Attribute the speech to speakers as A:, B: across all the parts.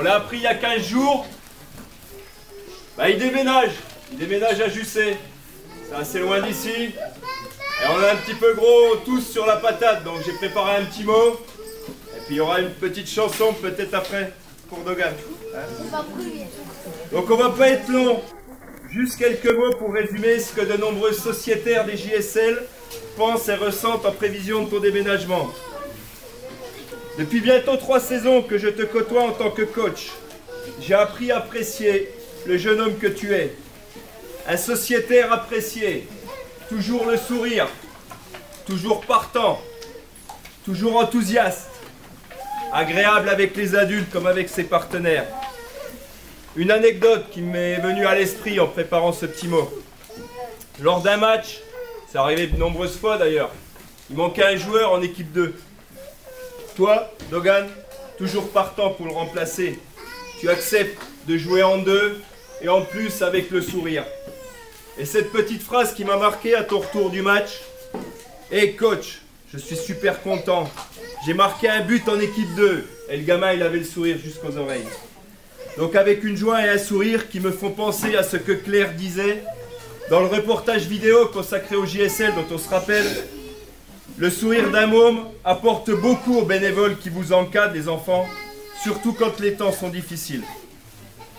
A: On l'a appris il y a 15 jours. Bah, il déménage. Il déménage à Jussé. C'est assez loin d'ici. Et on est un petit peu gros tous sur la patate. Donc j'ai préparé un petit mot. Et puis il y aura une petite chanson peut-être après pour Dogan. Hein? Donc on va pas être long. Juste quelques mots pour résumer ce que de nombreux sociétaires des JSL pensent et ressentent en prévision de ton déménagement. Depuis bientôt 3 saisons que je te côtoie en tant que coach, j'ai appris à apprécier le jeune homme que tu es. Un sociétaire apprécié, toujours le sourire, toujours partant, toujours enthousiaste, agréable avec les adultes comme avec ses partenaires. Une anecdote qui m'est venue à l'esprit en préparant ce petit mot. Lors d'un match, c'est arrivé de nombreuses fois d'ailleurs, il manquait un joueur en équipe 2. Toi, Dogan, toujours partant pour le remplacer, tu acceptes de jouer en 2 et en plus avec le sourire. Et cette petite phrase qui m'a marqué à ton retour du match. Hey coach, je suis super content. J'ai marqué un but en équipe 2. Et le gamin, il avait le sourire jusqu'aux oreilles. Donc avec une joie et un sourire qui me font penser à ce que Claire disait dans le reportage vidéo consacré au JSL dont on se rappelle. Le sourire d'un môme apporte beaucoup aux bénévoles qui vous encadrent, les enfants, surtout quand les temps sont difficiles.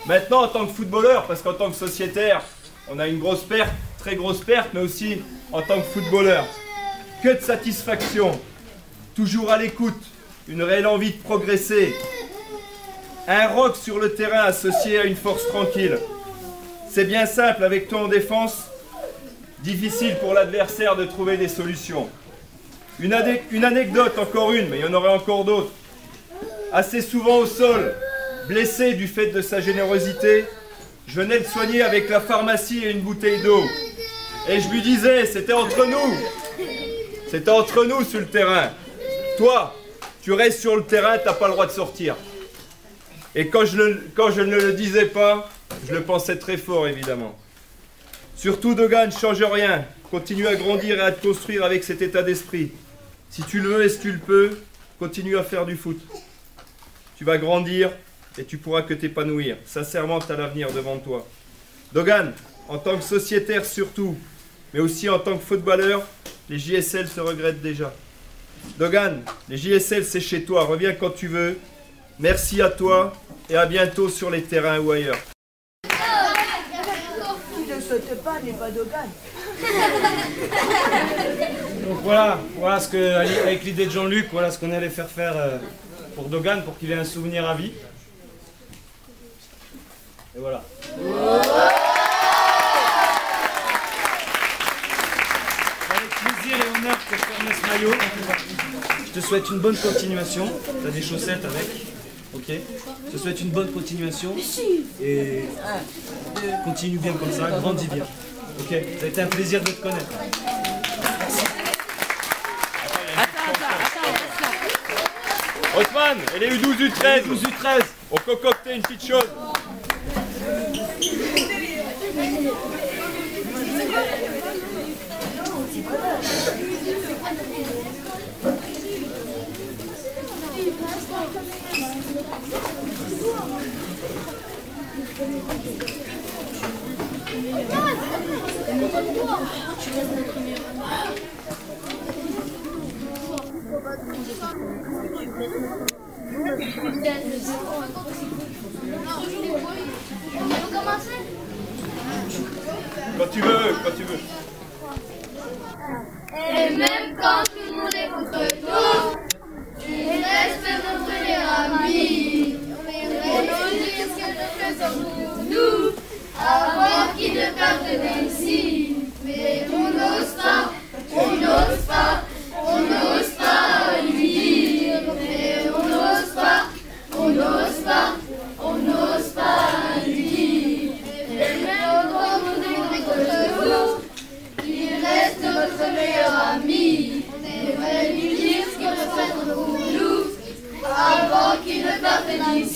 A: Maintenant, en tant que footballeur, parce qu'en tant que sociétaire, on a une grosse perte, très grosse perte, mais aussi en tant que footballeur. Que de satisfaction, toujours à l'écoute, une réelle envie de progresser. Un rock sur le terrain associé à une force tranquille. C'est bien simple avec toi en défense, difficile pour l'adversaire de trouver des solutions. Une anecdote, encore une, mais il y en aurait encore d'autres. Assez souvent au sol, blessé du fait de sa générosité, je venais le soigner avec la pharmacie et une bouteille d'eau. Et je lui disais, c'était entre nous. C'était entre nous sur le terrain. Toi, tu restes sur le terrain, tu n'as pas le droit de sortir. Et quand je ne le disais pas, je le pensais très fort, évidemment. Surtout, Dogan, ne change rien. Continue à grandir et à te construire avec cet état d'esprit. Si tu le veux et si tu le peux, continue à faire du foot. Tu vas grandir et tu pourras que t'épanouir. Sincèrement, tu as l'avenir devant toi. Dogan, en tant que sociétaire surtout, mais aussi en tant que footballeur, les JSL se regrettent déjà. Dogan, les JSL c'est chez toi, reviens quand tu veux. Merci à toi et à bientôt sur les terrains ou ailleurs.
B: Qui ne saute pas n'est pas Dogan.
C: Donc voilà ce que, avec l'idée de Jean-Luc, voilà ce qu'on allait faire pour Dogan, pour qu'il ait un souvenir à vie. Et voilà. Avec plaisir et honneur que je ferme ce maillot. Je te souhaite une bonne continuation. Tu as des chaussettes avec. Ok. Je te souhaite une bonne continuation. Et continue bien comme ça, grandis bien. Ok. Ça a été un plaisir de te connaître.
A: Othman, elle est U12, U13.
C: U13.
A: On concoctait une petite chose. Quand tu veux, quand tu veux.
D: Et même quand tout le monde est contre nous, tu restes notre meilleur ami. On nous dire ce que nous faisons pour nous, avant qu'ils ne partent d'ici. Mais on n'ose pas, on n'ose pas, on n'ose pas lui dire. Mais on n'ose pas, on n'ose pas, on n'ose pas lui dire. Et même quand tout le monde est contre nous, il reste notre meilleur ami. On aimerait lui dire ce qu'il peut faire pour nous, avant qu'il ne parte d'ici.